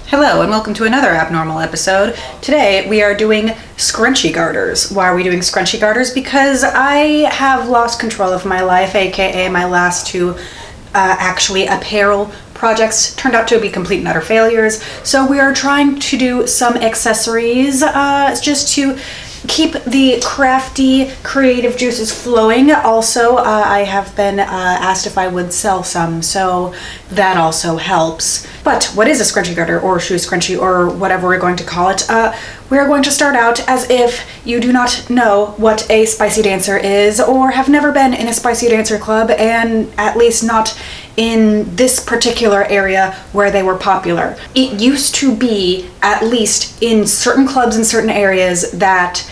Hello and welcome to another abnormal episode. Today we are doing scrunchie garters. Why are we doing scrunchie garters? Because I have lost control of my life, aka my last two actually apparel projects turned out to be complete and utter failures. So we are trying to do some accessories just to keep the crafty creative juices flowing. Also, I have been asked if I would sell some, so that also helps. But what is a scrunchie garter or shoe scrunchie or whatever we're going to call it? We're going to start out as if you do not know what a spicy dancer is or have never been in a spicy dancer club, and at least not in this particular area where they were popular. It used to be, at least in certain clubs in certain areas, that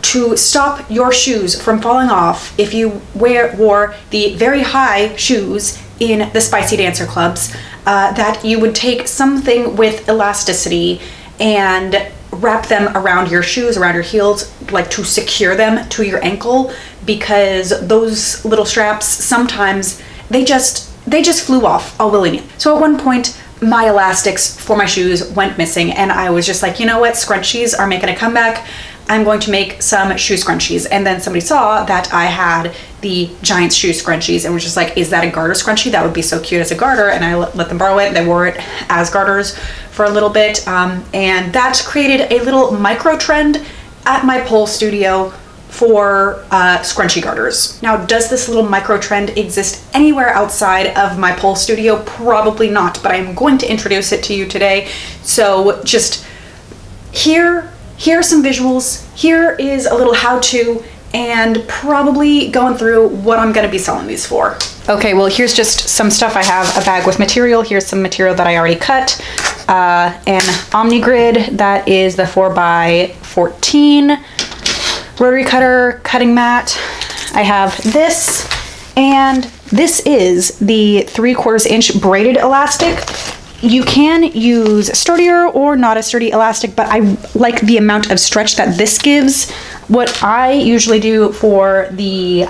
to stop your shoes from falling off if you wore the very high shoes in the spicy dancer clubs, that you would take something with elasticity and wrap them around your shoes, around your heels, like to secure them to your ankle, because those little straps sometimes they just flew off all willy-nilly. So at one point my elastics for my shoes went missing, and I was just like, you know what, scrunchies are making a comeback. I'm going to make some shoe scrunchies. And then somebody saw that I had the giant shoe scrunchies and was just like, is that a garter scrunchie? That would be so cute as a garter. And I let them borrow it. They wore it as garters for a little bit. And that created a little micro trend at my pole studio for scrunchie garters. Now, does this little micro trend exist anywhere outside of my pole studio? Probably not, but I'm going to introduce it to you today. So just here are some visuals, here is a little how-to, and probably going through what I'm gonna be selling these for. Okay, well, here's just some stuff. I have a bag with material. Here's some material that I already cut. An Omni Grid, that is the 4x14 rotary cutter cutting mat. I have this, and this is the 3/4 inch braided elastic. You can use sturdier or not a sturdy elastic, but I like the amount of stretch that this gives. What I usually do for the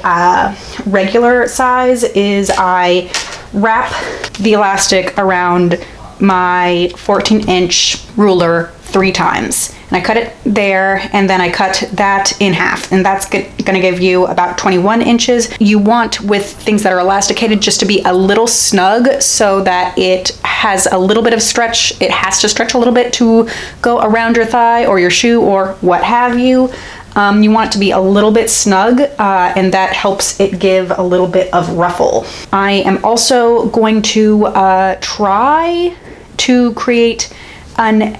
regular size is I wrap the elastic around my 14-inch ruler 3 times. And I cut it there, and then I cut that in half, and that's gonna give you about 21 inches. You want, with things that are elasticated, just to be a little snug so that it has a little bit of stretch. It has to stretch a little bit to go around your thigh or your shoe or what have you. You want it to be a little bit snug, and that helps it give a little bit of ruffle. I am also going to try to create an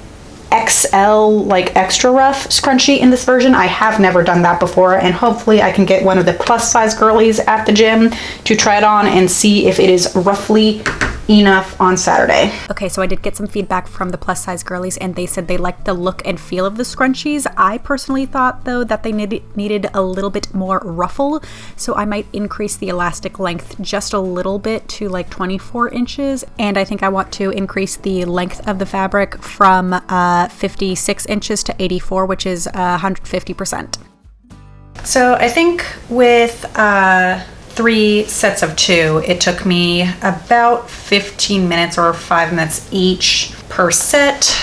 XL, like extra rough scrunchie in this version. I have never done that before, and hopefully I can get one of the plus size girlies at the gym to try it on and see if it is roughly enough on Saturday. Okay, so I did get some feedback from the plus size girlies, and they said they liked the look and feel of the scrunchies. I personally thought, though, that they needed a little bit more ruffle, so I might increase the elastic length just a little bit to like 24 inches, and I think I want to increase the length of the fabric from 56 inches to 84, which is 150%. So I think with 3 sets of 2, it took me about 15 minutes or 5 minutes each per set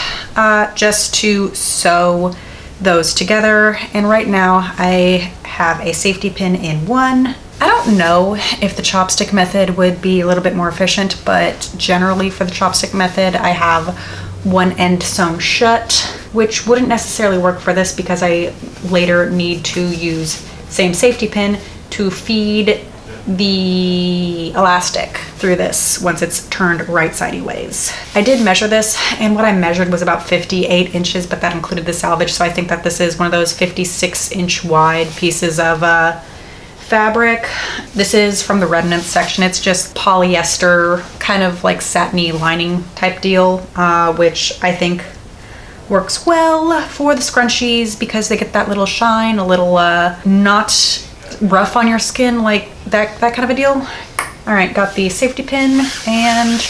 just to sew those together. And right now I have a safety pin in one. I don't know if the chopstick method would be a little bit more efficient, but generally for the chopstick method I have one end sewn shut, which wouldn't necessarily work for this because I later need to use same safety pin to feed the elastic through this once it's turned right sideways. I did measure this, and what I measured was about 58 inches, but that included the selvage, so I think that this is one of those 56-inch wide pieces of fabric. This is from the remnants section. It's just polyester, kind of like satiny lining type deal, which I think works well for the scrunchies because they get that little shine, a little not rough on your skin, like that kind of a deal. All right, got the safety pin, and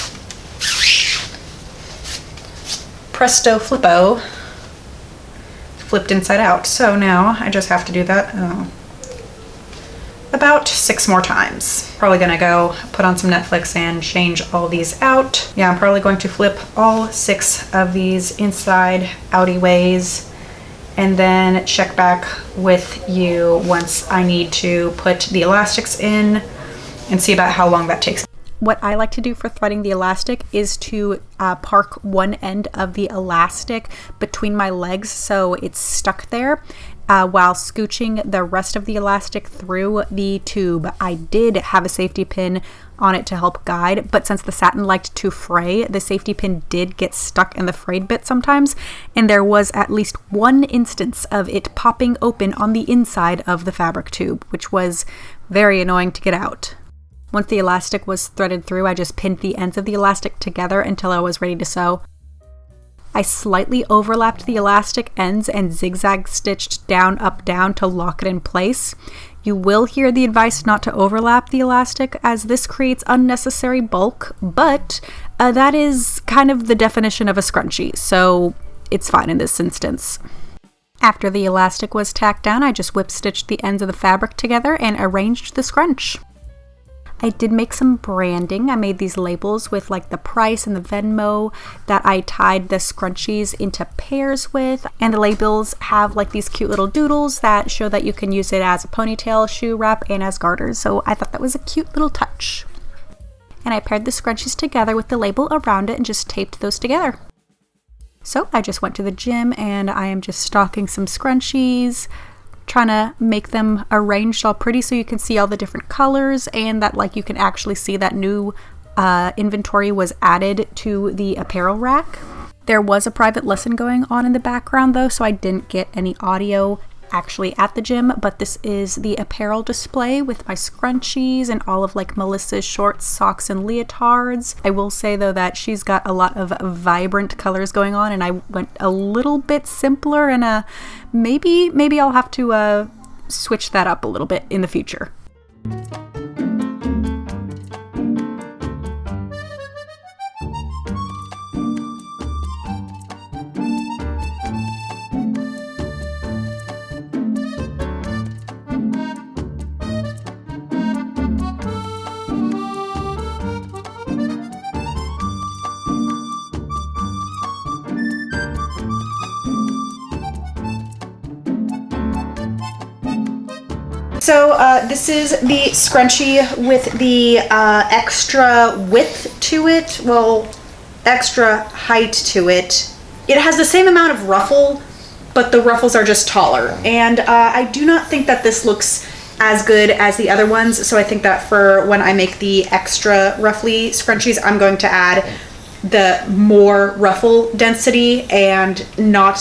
presto flippo, flipped inside out. So now I just have to do that about 6 more times. Probably gonna go put on some Netflix and change all these out. Yeah, I'm probably going to flip all 6 of these inside outy ways and then check back with you once I need to put the elastics in and see about how long that takes. What I like to do for threading the elastic is to park one end of the elastic between my legs so it's stuck there while scooching the rest of the elastic through the tube. I did have a safety pin on it to help guide, but since the satin liked to fray, the safety pin did get stuck in the frayed bit sometimes, and there was at least one instance of it popping open on the inside of the fabric tube, which was very annoying to get out. Once the elastic was threaded through, I just pinned the ends of the elastic together until I was ready to sew. I slightly overlapped the elastic ends and zigzag stitched down, up, down to lock it in place. You will hear the advice not to overlap the elastic as this creates unnecessary bulk, but that is kind of the definition of a scrunchie, so it's fine in this instance. After the elastic was tacked down, I just whip stitched the ends of the fabric together and arranged the scrunch. I did make some branding. I made these labels with like the price and the Venmo that I tied the scrunchies into pairs with. And the labels have like these cute little doodles that show that you can use it as a ponytail, shoe wrap, and as garters. So I thought that was a cute little touch. And I paired the scrunchies together with the label around it and just taped those together. So I just went to the gym and I am just stocking some scrunchies, trying to make them arranged all pretty so you can see all the different colors and that like you can actually see that new inventory was added to the apparel rack. There was a private lesson going on in the background though, so I didn't get any audio actually at the gym, but this is the apparel display with my scrunchies and all of like Melissa's shorts, socks, and leotards. I will say though that she's got a lot of vibrant colors going on and I went a little bit simpler and maybe I'll have to switch that up a little bit in the future. So this is the scrunchie with the extra width to it, well, extra height to it. It has the same amount of ruffle, but the ruffles are just taller. And I do not think that this looks as good as the other ones, so I think that for when I make the extra ruffly scrunchies, I'm going to add the more ruffle density and not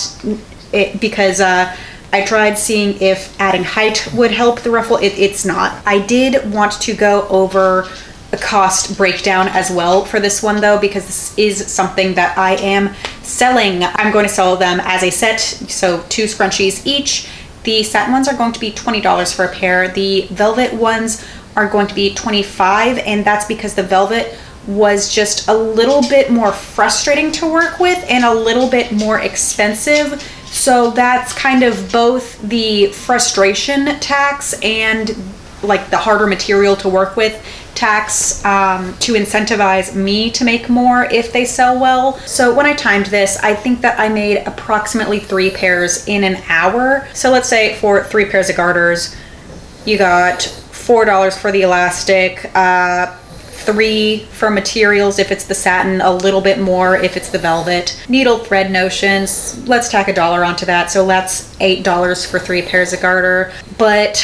it, because I tried seeing if adding height would help the ruffle. It's not. I did want to go over a cost breakdown as well for this one though, because this is something that I am selling. I'm going to sell them as a set, so 2 scrunchies each. The satin ones are going to be $20 for a pair. The velvet ones are going to be $25, and that's because the velvet was just a little bit more frustrating to work with and a little bit more expensive. So that's kind of both the frustration tax and like the harder material to work with tax to incentivize me to make more if they sell well. So when I timed this, I think that I made approximately 3 pairs in an hour. So let's say for 3 pairs of garters, you got $4 for the elastic, 3 for materials if it's the satin, a little bit more if it's the velvet. Needle thread notions, let's tack $1 onto that, so that's $8 for 3 pairs of garter. But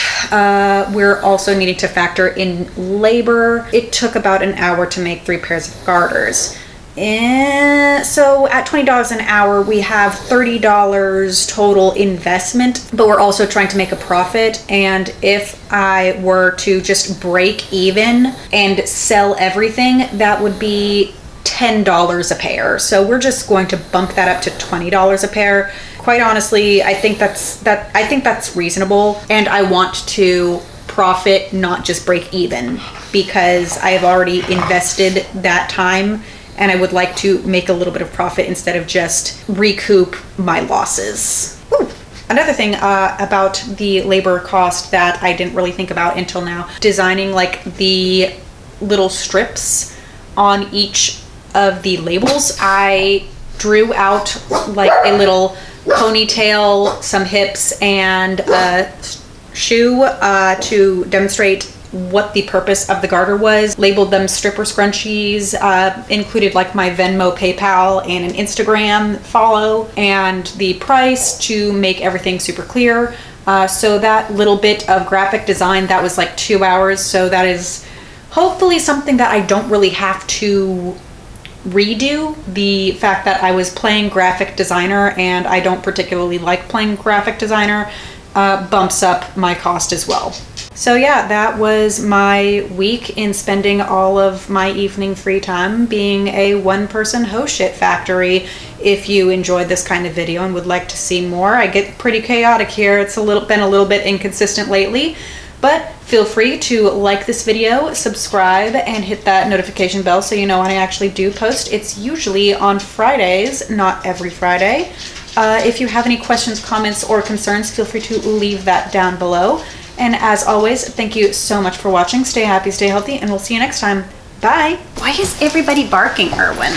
we're also needing to factor in labor. It took about an hour to make 3 pairs of garters. And so at $20 an hour, we have $30 total investment, but we're also trying to make a profit. And if I were to just break even and sell everything, that would be $10 a pair. So we're just going to bump that up to $20 a pair. Quite honestly, I think that's reasonable, and I want to profit, not just break even, because I have already invested that time and I would like to make a little bit of profit instead of just recoup my losses. Ooh, Another thing about the labor cost that I didn't really think about until now, designing like the little strips on each of the labels. I drew out like a little ponytail, some hips, and a shoe to demonstrate what the purpose of the garter was. Labeled them stripper scrunchies, included like my Venmo, PayPal, and an Instagram follow, and the price to make everything super clear. So that little bit of graphic design, that was like 2 hours. So that is hopefully something that I don't really have to redo. The fact that I was playing graphic designer and I don't particularly like playing graphic designer bumps up my cost as well. So yeah, that was my week in spending all of my evening free time being a one-person hoe shit factory. If you enjoyed this kind of video and would like to see more, I get pretty chaotic here. It's been a little bit inconsistent lately, but feel free to like this video, subscribe, and hit that notification bell so you know when I actually do post. It's usually on Fridays, not every Friday. If you have any questions, comments, or concerns, feel free to leave that down below. And as always, thank you so much for watching. Stay happy, stay healthy, and we'll see you next time. Bye. Why is everybody barking, Erwin?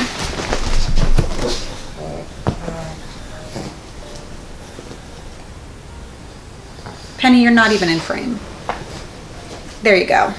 Penny, you're not even in frame. There you go.